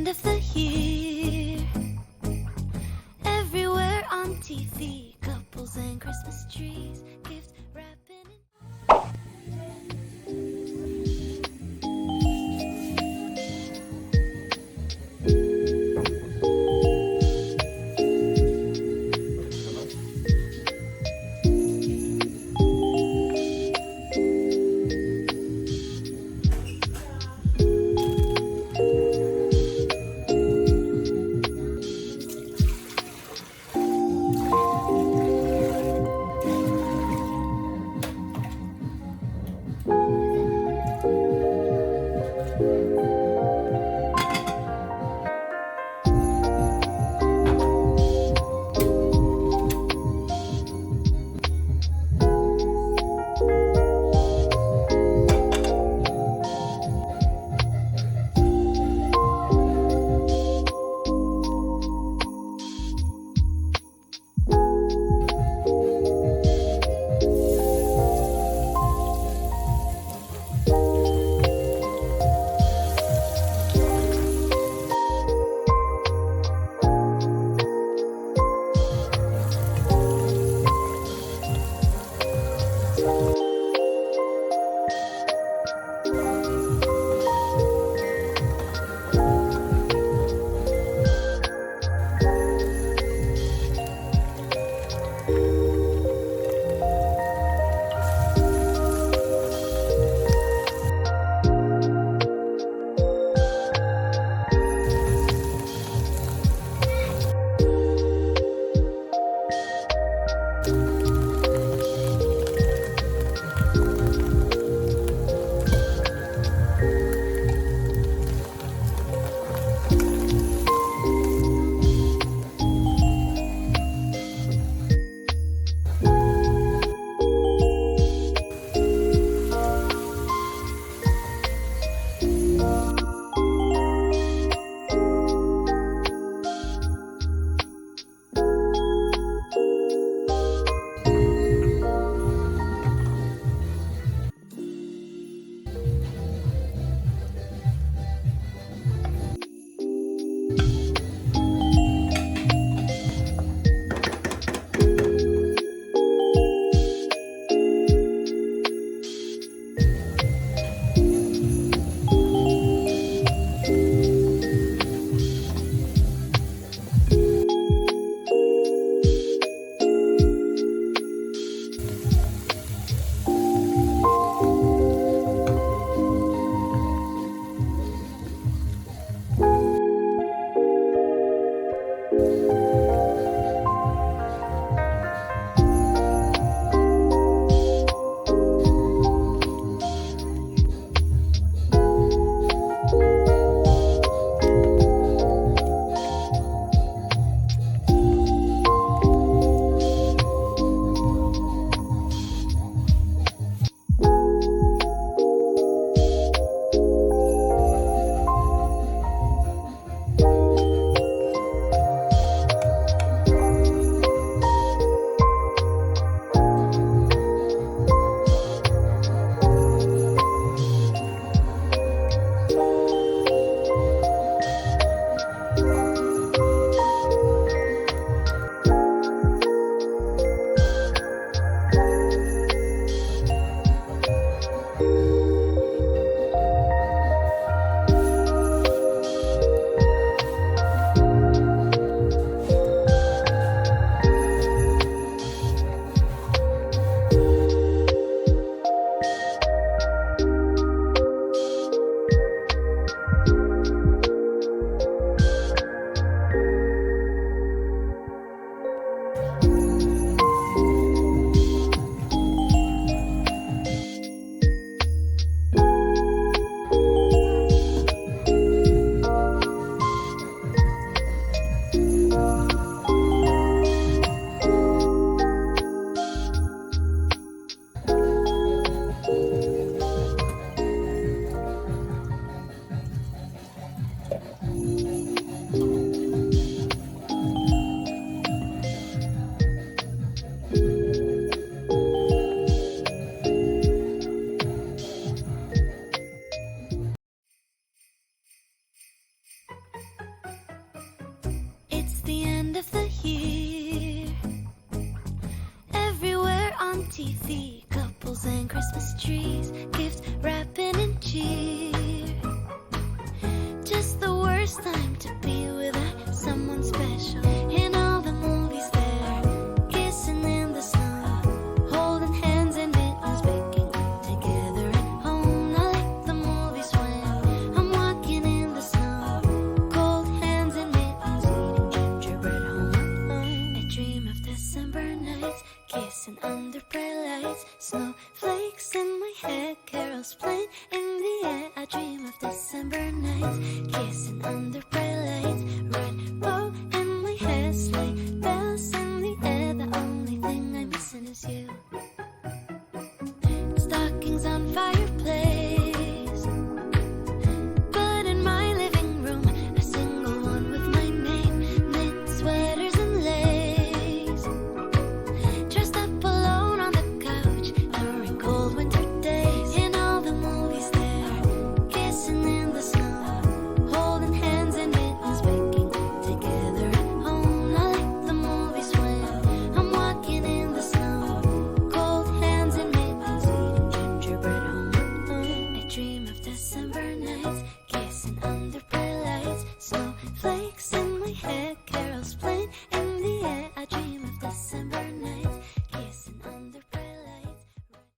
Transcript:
end of the year. Everywhere on TV, couples and Christmas trees, gift wrapping. Christmas trees, gift wrapping and cheer. Just the worst time to be without someone special. In all the movies there, kissing in the snow, holding hands and mittens, baking together at home. Not like the movies when I'm walking in the snow, cold hands and mittens, eating gingerbread home alone. I dream of December nights, kissing under bright lights, snowflakes in my hair, carols playing in the air. I dream of December nights, kissing